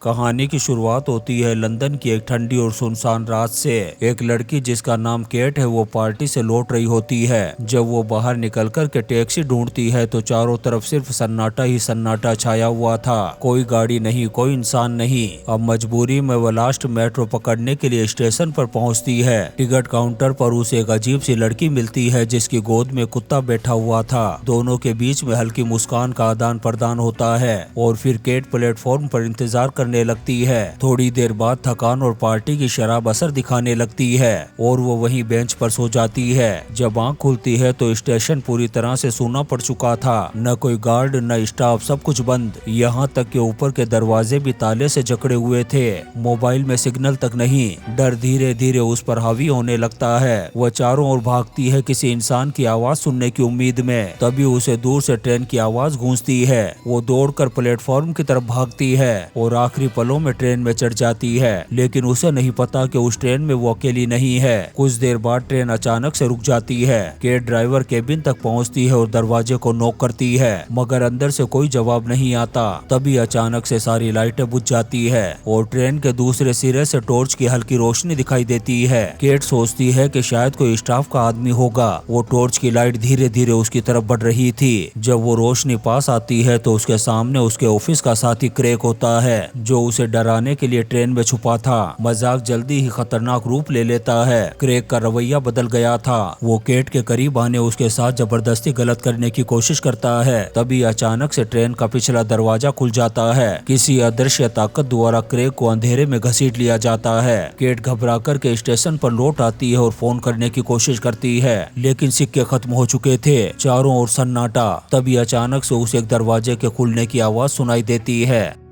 कहानी की शुरुआत होती है लंदन की एक ठंडी और सुनसान रात से। एक लड़की जिसका नाम केट है वो पार्टी से लौट रही होती है। जब वो बाहर निकल कर के टैक्सी ढूंढती है तो चारों तरफ सिर्फ सन्नाटा ही सन्नाटा छाया हुआ था। कोई गाड़ी नहीं, कोई इंसान नहीं। अब मजबूरी में वो लास्ट मेट्रो पकड़ने के लिए स्टेशन पर पहुंचती है। टिकट काउंटर पर उसे एक अजीब सी लड़की मिलती है जिसकी गोद में कुत्ता बैठा हुआ था। दोनों के बीच में हल्की मुस्कान का आदान प्रदान होता है और फिर केट प्लेटफॉर्म पर इंतजार करने लगती है। थोड़ी देर बाद थकान और पार्टी की शराब असर दिखाने लगती है और वो वहीं बेंच पर सो जाती है। जब आंख खुलती है तो स्टेशन पूरी तरह से सूना पड़ चुका था। न कोई गार्ड न स्टाफ, सब कुछ बंद। यहाँ तक कि ऊपर के दरवाजे भी ताले से जकड़े हुए थे। मोबाइल में सिग्नल तक नहीं। डर धीरे धीरे उस पर हावी होने लगता है। वह चारों ओर भागती है किसी इंसान की आवाज सुनने की उम्मीद में। तभी उसे दूर से ट्रेन की आवाज गूंजती है। वो दौड़कर प्लेटफॉर्म की तरफ भागती है और आखिरी पलों में ट्रेन में चढ़ जाती है। लेकिन उसे नहीं पता कि उस ट्रेन में वो अकेली नहीं है। कुछ देर बाद ट्रेन अचानक से रुक जाती है। केट ड्राइवर केबिन तक पहुंचती है और दरवाजे को नॉक करती है, मगर अंदर से कोई जवाब नहीं आता। तभी अचानक से सारी लाइटें बुझ जाती है और ट्रेन के दूसरे सिरे से टॉर्च की हल्की रोशनी दिखाई देती है। केट सोचती है कि शायद कोई स्टाफ का आदमी होगा। वो टॉर्च की लाइट धीरे धीरे उसकी तरफ बढ़ रही थी। जब वो रोशनी पास आती है तो उसके सामने उसके ऑफिस का साथी क्रेग होता है जो उसे डराने के लिए ट्रेन में छुपा था। मजाक जल्दी ही खतरनाक रूप ले लेता है। क्रेग का रवैया बदल गया था। वो केट के करीब आने उसके साथ जबरदस्ती गलत करने की कोशिश करता है। तभी अचानक से ट्रेन का पिछला दरवाजा खुल जाता है। किसी अदृश्य ताकत द्वारा क्रेग को अंधेरे में घसीट लिया जाता है। केट घबरा कर के स्टेशन पर लौट आती है और फोन करने की कोशिश करती है, लेकिन सिक्के खत्म हो चुके थे। चारों ओर सन्नाटा। तभी अचानक से उसे एक दरवाजे के खुलने की आवाज सुनाई देती है।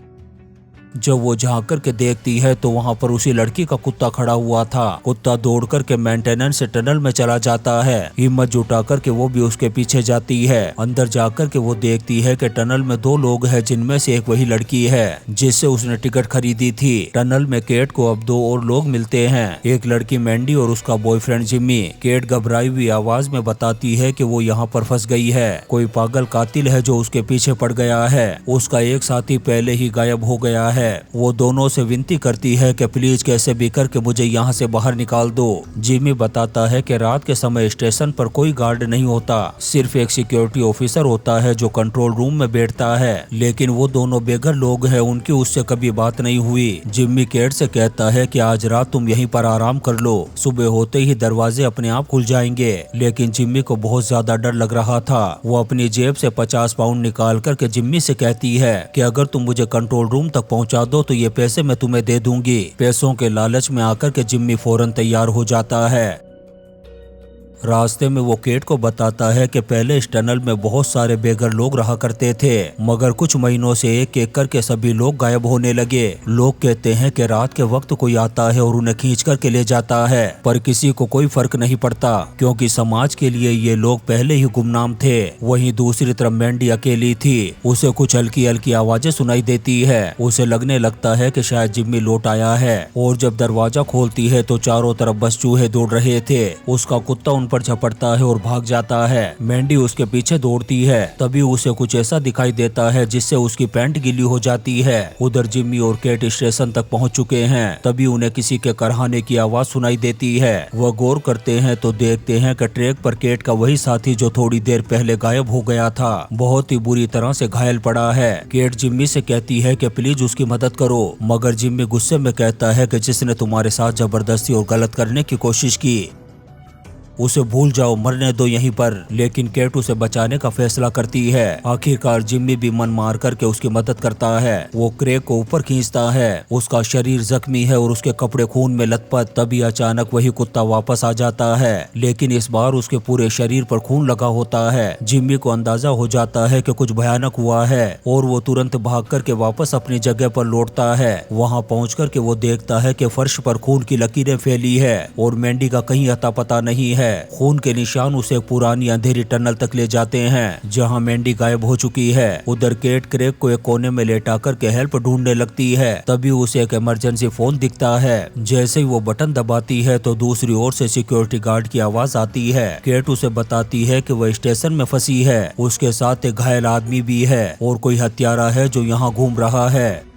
जब वो झांक करके देखती है तो वहाँ पर उसी लड़की का कुत्ता खड़ा हुआ था। कुत्ता दौड़ करके मेंटेनेंस से टनल में चला जाता है। हिम्मत जुटा करके वो भी उसके पीछे जाती है। अंदर जाकर के वो देखती है कि टनल में दो लोग हैं, जिनमें से एक वही लड़की है जिससे उसने टिकट खरीदी थी। टनल में केट को अब दो और लोग मिलते हैं, एक लड़की मैंडी और उसका बॉयफ्रेंड जिम्मी। केट घबराई हुई आवाज में बताती है कि वो यहाँ पर फंस गई है। कोई पागल कातिल है जो उसके पीछे पड़ गया है। उसका एक साथी पहले ही गायब हो गया है। वो दोनों से विनती करती है कि प्लीज कैसे भी करके मुझे यहाँ से बाहर निकाल दो। जिमी बताता है कि रात के समय स्टेशन पर कोई गार्ड नहीं होता, सिर्फ एक सिक्योरिटी ऑफिसर होता है जो कंट्रोल रूम में बैठता है। लेकिन वो दोनों बेघर लोग हैं, उनकी उससे कभी बात नहीं हुई। जिम्मी केट से कहता है कि आज रात तुम यहीं पर आराम कर लो, सुबह होते ही दरवाजे अपने आप खुल जाएंगे। लेकिन जिम्मी को बहुत ज्यादा डर लग रहा था। वो अपनी जेब से 50 पाउंड निकाल करके जिम्मी से कहती है कि अगर तुम मुझे कंट्रोल रूम तक पहुंचा दो तो ये पैसे मैं तुम्हें दे दूंगी। पैसों के लालच में आकर के जिम्मी फौरन तैयार हो जाता है। रास्ते में वो केट को बताता है कि पहले इस टनल में बहुत सारे बेघर लोग रहा करते थे, मगर कुछ महीनों से एक एक करके सभी लोग गायब होने लगे। लोग कहते हैं कि रात के वक्त कोई आता है और उन्हें खींच करके ले जाता है, पर किसी को कोई फर्क नहीं पड़ता क्योंकि समाज के लिए ये लोग पहले ही गुमनाम थे। वहीं दूसरी तरफ मैंडी अकेली थी। उसे कुछ हल्की हल्की आवाजें सुनाई देती है। उसे लगने लगता है कि शायद जिम्मी लौट आया है और जब दरवाजा खोलती है तो चारों तरफ बस चूहे दौड़ रहे थे। उसका कुत्ता उन पर झपटता है और भाग जाता है। मैंडी उसके पीछे दौड़ती है। तभी उसे कुछ ऐसा दिखाई देता है जिससे उसकी पैंट गीली हो जाती है। उधर जिम्मी और केट स्टेशन तक पहुंच चुके हैं। तभी उन्हें किसी के करहाने की आवाज सुनाई देती है। वह गौर करते हैं तो देखते हैं कि ट्रैक पर केट का वही साथी जो थोड़ी देर पहले गायब हो गया था, बहुत ही बुरी तरह से घायल पड़ा है। केट जिम्मी से कहती है कि प्लीज उसकी मदद करो, मगर जिम्मी गुस्से में कहता है कि जिसने तुम्हारे साथ जबरदस्ती और गलत करने की कोशिश की उसे भूल जाओ, मरने दो यहीं पर। लेकिन केट उसे बचाने का फैसला करती है। आखिरकार जिम्मी भी मन मार करके उसकी मदद करता है। वो क्रेग को ऊपर खींचता है। उसका शरीर जख्मी है और उसके कपड़े खून में लथपथ। तभी अचानक वही कुत्ता वापस आ जाता है, लेकिन इस बार उसके पूरे शरीर पर खून लगा होता है। जिम्मी को अंदाजा हो जाता है कि कुछ भयानक हुआ है और वो तुरंत भाग करके वापस अपनी जगह पर लौटता है। वहाँ पहुँच करके वो देखता है कि फर्श पर खून की लकीरें फैली है और मैंडी का कहीं अता पता नहीं है। खून के निशान उसे पुरानी अंधेरी टनल तक ले जाते हैं जहां मैंडी गायब हो चुकी है। उधर केट क्रेग को एक कोने में लेटा करके हेल्प ढूंढने लगती है। तभी उसे एक इमरजेंसी फोन दिखता है। जैसे ही वो बटन दबाती है तो दूसरी ओर से सिक्योरिटी गार्ड की आवाज आती है। केट उसे बताती है कि वह स्टेशन में फंसी है, उसके साथ एक घायल आदमी भी है और कोई हत्यारा है जो यहाँ घूम रहा है।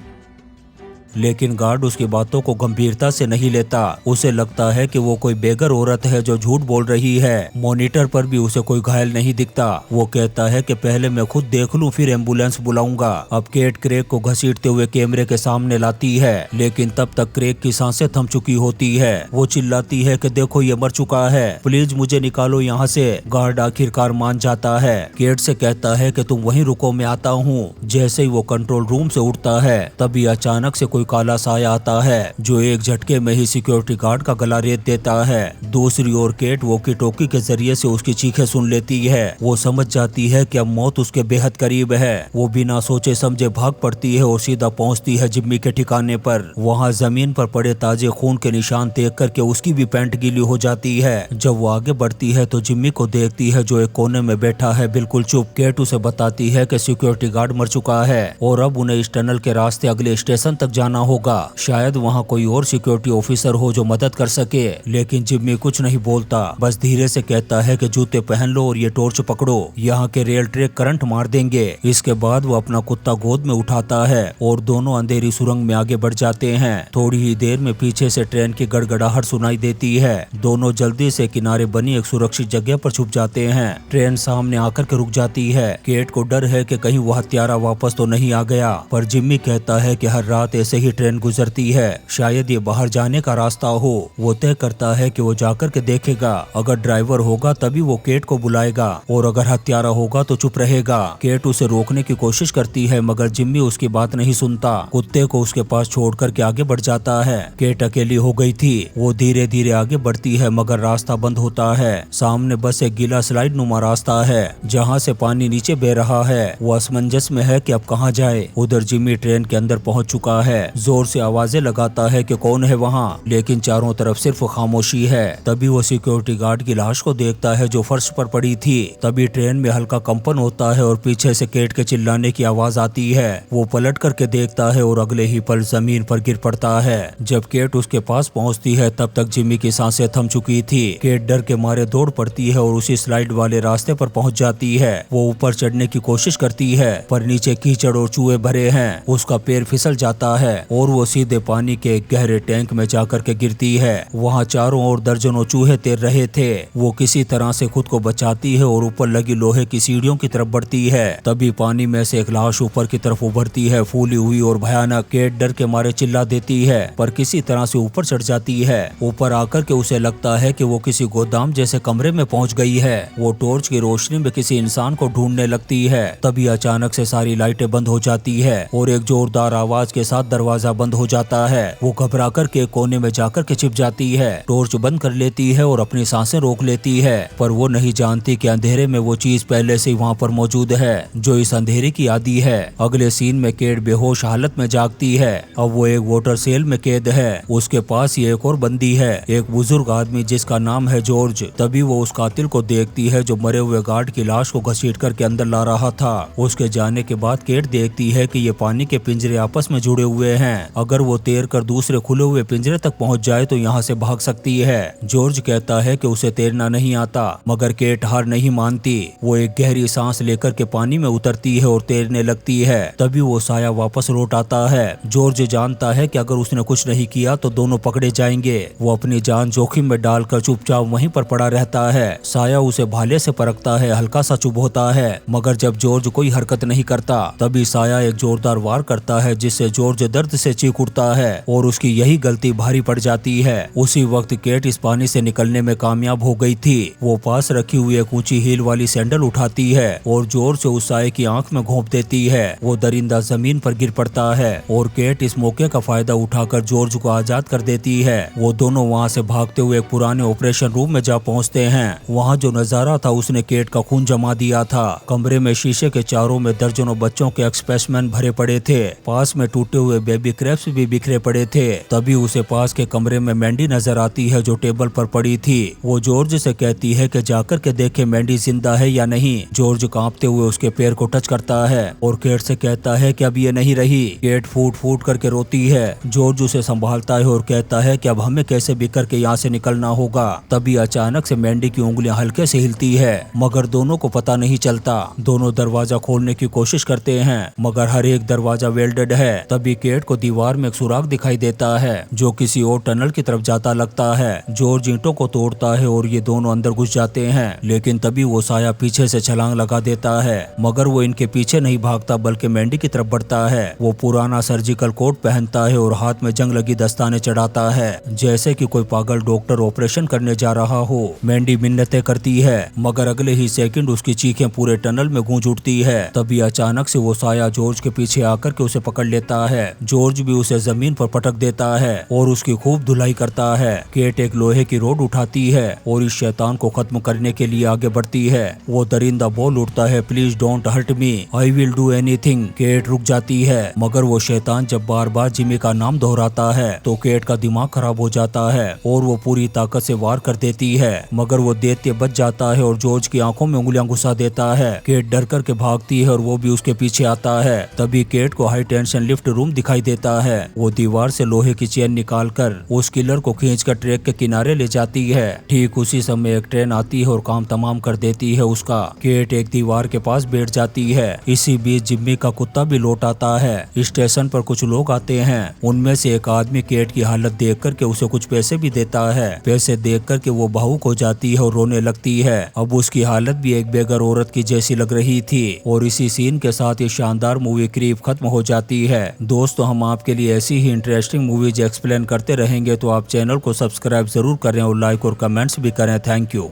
लेकिन गार्ड उसकी बातों को गंभीरता से नहीं लेता। उसे लगता है कि वो कोई बेघर औरत है जो झूठ बोल रही है। मॉनिटर पर भी उसे कोई घायल नहीं दिखता। वो कहता है कि पहले मैं खुद देख लूं फिर एम्बुलेंस बुलाऊंगा। अब केट क्रेग को घसीटते हुए कैमरे के सामने लाती है, लेकिन तब तक क्रेग की सांसें थम चुकी होती है। वो चिल्लाती है कि देखो ये मर चुका है, प्लीज मुझे निकालो यहाँ से। गार्ड आखिरकार मान जाता है। केट से कहता है कि तुम वहीं रुको, मैं आता हूँ। जैसे ही वो कंट्रोल रूम से उठता है तभी अचानक से कोई काला साया आता है जो एक झटके में ही सिक्योरिटी गार्ड का गला रेत देता है। दूसरी ओर केट वॉकी टॉकी के जरिए से उसकी चीखें सुन लेती है। वो समझ जाती है कि अब मौत उसके बेहद करीब है। वो बिना सोचे समझे भाग पड़ती है और सीधा पहुंचती है जिम्मी के ठिकाने पर। वहाँ जमीन पर पड़े ताजे खून के निशान देख करके उसकी भी पैंट गीली हो जाती है। जब वो आगे बढ़ती है तो जिम्मी को देखती है जो एक कोने में बैठा है बिल्कुल चुप। केट उसे बताती है कि सिक्योरिटी गार्ड मर चुका है और अब उन्हें इस टनल के रास्ते अगले स्टेशन तक जाना होगा। शायद वहाँ कोई और सिक्योरिटी ऑफिसर हो जो मदद कर सके। लेकिन जिम्मी कुछ नहीं बोलता, बस धीरे से कहता है कि जूते पहन लो और ये टॉर्च पकड़ो, यहाँ के रेल ट्रैक करंट मार देंगे। इसके बाद वो अपना कुत्ता गोद में उठाता है और दोनों अंधेरी सुरंग में आगे बढ़ जाते हैं। थोड़ी ही देर में पीछे से ट्रेन की गड़गड़ाहट सुनाई देती है। दोनों जल्दी से किनारे बनी एक सुरक्षित जगह पर छुप जाते हैं। ट्रेन सामने आकर के रुक जाती है। केट को डर है कि कहीं वो हत्यारा वापस तो नहीं आ गया, पर जिम्मी कहता है कि हर रात ऐसे ही ट्रेन गुजरती है, शायद ये बाहर जाने का रास्ता हो। वो तय करता है कि वो जाकर के देखेगा। अगर ड्राइवर होगा तभी वो केट को बुलाएगा और अगर हत्यारा होगा तो चुप रहेगा। केट उसे रोकने की कोशिश करती है मगर जिम्मी उसकी बात नहीं सुनता। कुत्ते को उसके पास छोड़ करके आगे बढ़ जाता है। केट अकेली हो गई थी। वो धीरे धीरे आगे बढ़ती है मगर रास्ता बंद होता है। सामने बस एक गीला स्लाइड नुमा रास्ता है जहाँ से पानी नीचे बह रहा है। वो असमंजस में है कि अब कहाँ जाए। उधर जिम्मी ट्रेन के अंदर पहुँच चुका है। जोर से आवाजें लगाता है कि कौन है वहाँ, लेकिन चारों तरफ सिर्फ खामोशी है। तभी वो सिक्योरिटी गार्ड की लाश को देखता है जो फर्श पर पड़ी थी। तभी ट्रेन में हल्का कंपन होता है और पीछे से केट के चिल्लाने की आवाज आती है। वो पलट करके देखता है और अगले ही पल जमीन पर गिर पड़ता है। जब केट उसके पास पहुंचती है तब तक जिम्मी की सांसें थम चुकी थी। केट डर के मारे दौड़ पड़ती है और उसी स्लाइड वाले रास्ते पर पहुंच जाती है। वो ऊपर चढ़ने की कोशिश करती है पर नीचे कीचड़ और चूहे भरे हैं। उसका पैर फिसल जाता है और वो सीधे पानी के एक गहरे टैंक में जाकर के गिरती है। वहाँ चारों ओर दर्जनों चूहे तैर रहे थे। वो किसी तरह से खुद को बचाती है और ऊपर लगी लोहे की सीढ़ियों की तरफ बढ़ती है। तभी पानी में से एक लाश ऊपर की तरफ उभरती है, फूली हुई और भयानक। केट डर के मारे चिल्ला देती है पर किसी तरह से ऊपर चढ़ जाती है। ऊपर आकर के उसे लगता है कि वो किसी गोदाम जैसे कमरे में पहुंच गई है। वो टॉर्च की रोशनी में किसी इंसान को ढूंढने लगती है। तभी अचानक से सारी लाइटें बंद हो जाती है और एक जोरदार आवाज के साथ दरवाजा बंद हो जाता है। वो घबरा कर के कोने में जाकर के छिप जाती है, टॉर्च बंद कर लेती है और अपनी सांसें रोक लेती है। पर वो नहीं जानती कि अंधेरे में वो चीज पहले से वहाँ पर मौजूद है जो इस अंधेरे की आदी है। अगले सीन में केट बेहोश हालत में जागती है। अब वो एक वाटर सेल में कैद है। उसके पास ही एक और बंदी है, एक बुजुर्ग आदमी जिसका नाम है जॉर्ज। तभी वो उस कातिल को देखती है जो मरे हुए गार्ड की लाश को घसीट करके अंदर ला रहा था। उसके जाने के बाद केट देखती है कि ये पानी के पिंजरे आपस में जुड़े हुए हैं। अगर वो तैर कर दूसरे खुले हुए पिंजरे तक पहुंच जाए तो यहाँ से भाग सकती है। जॉर्ज कहता है कि उसे तैरना नहीं आता मगर केट हार नहीं मानती। वो एक गहरी सांस लेकर के पानी में उतरती है और तैरने लगती है। तभी वो साया वापस लौट आता है। जॉर्ज जानता है कि अगर उसने कुछ नहीं किया तो दोनों पकड़े जाएंगे। वो अपनी जान जोखिम में डालकर चुपचाप वहीं पर पड़ा रहता है। साया उसे भाले से परखता है, हल्का सा चुभ होता है मगर जब जॉर्ज कोई हरकत नहीं करता तभी साया एक जोरदार वार करता है जिससे जॉर्ज दर्द से चीख उठता है और उसकी यही गलती भारी पड़ जाती है। उसी वक्त केट इस पानी से निकलने में कामयाब हो गई थी। वो पास रखी हुई एक ऊंची हील वाली सैंडल उठाती है और जोर से उस साये की आंख में घोंप देती है। वो दरिंदा जमीन पर गिर पड़ता है और केट इस मौके का फायदा उठाकर जॉर्ज को आजाद कर देती है। वो दोनों वहाँ से भागते हुए एक पुराने ऑपरेशन रूम में जा पहुँचते हैं। वहाँ जो नजारा था उसने केट का खून जमा दिया था। कमरे में शीशे के चारों में दर्जनों बच्चों के एक्सपेसिमेन भरे पड़े थे। पास में टूटे हुए बेबी क्रैब्स भी बिखरे पड़े थे। तभी उसे पास के कमरे में मैंडी नजर आती है जो टेबल पर पड़ी थी। वो जॉर्ज से कहती है कि जाकर के देखे मैंडी जिंदा है या नहीं। जॉर्ज कांपते हुए उसके पैर को टच करता है और केट से कहता है कि अब ये नहीं रही। केट फूट फूट करके रोती है। जॉर्ज उसे संभालता है और कहता है कि अब हमें कैसे भी करके यहाँ से निकलना होगा। तभी अचानक से मैंडी की उंगलियां हल्के से हिलती है मगर दोनों को पता नहीं चलता। दोनों दरवाजा खोलने की कोशिश करते हैं मगर हर एक दरवाजा वेल्डेड है। तभी केट को दीवार में एक सुराग दिखाई देता है जो किसी और टनल की तरफ जाता लगता है। जॉर्ज ईंटों को तोड़ता है और ये दोनों अंदर घुस जाते हैं, लेकिन तभी वो साया पीछे से छलांग लगा देता है, मगर वो इनके पीछे नहीं भागता बल्कि मैंडी की तरफ बढ़ता है। वो पुराना सर्जिकल कोट पहनता है और हाथ में जंग लगी दस्ताने चढ़ाता है, जैसे कि कोई पागल डॉक्टर ऑपरेशन करने जा रहा हो। मैंडी मिन्नतें करती है, मगर अगले ही सेकंड उसकी चीखें पूरे टनल में गूंज उठती है। तभी अचानक से वो साया जॉर्ज के पीछे आकर के उसे पकड़ लेता है। जॉर्ज भी उसे जमीन पर पटक देता है और उसकी खूब धुलाई करता है। केट एक लोहे की रोड उठाती है और इस शैतान को खत्म करने के लिए आगे बढ़ती है। वो दरिंदा बोल उठता है, please don't hurt me, I will do anything. Kate रुक जाती है, मगर वो शैतान जब बार बार जिमी का नाम दोहराता है तो केट का दिमाग खराब हो जाता है और वो पूरी ताकत से वार कर देती है, मगर वो दैत्य बच जाता है और जॉर्ज की आंखों में उंगलियां घुसा देता है। केट डर करके भागती है और वो भी उसके पीछे आता है। तभी केट को हाई टेंशन लिफ्ट रूम दिखाई देता है। वो दीवार से लोहे की चेन निकालकर उस किलर को खींचकर ट्रैक के किनारे ले जाती है। ठीक उसी समय एक ट्रेन आती है और काम तमाम कर देती है उसका। केट एक दीवार के पास बैठ जाती है। इसी बीच जिम्मी का कुत्ता भी लौट आता है। स्टेशन पर कुछ लोग आते हैं, उनमें से एक आदमी केट की हालत देख करके उसे कुछ पैसे भी देता है। पैसे देख करके वो भावुक हो जाती है और रोने लगती है। अब उसकी हालत भी एक बेघर औरत की जैसी लग रही थी। और इसी सीन के साथ ये शानदार मूवी क्रीप खत्म हो जाती है। दोस्तों, हम आपके लिए ऐसी ही इंटरेस्टिंग मूवीज एक्सप्लेन करते रहेंगे, तो आप चैनल को सब्सक्राइब जरूर करें और लाइक और कमेंट्स भी करें। Thank you.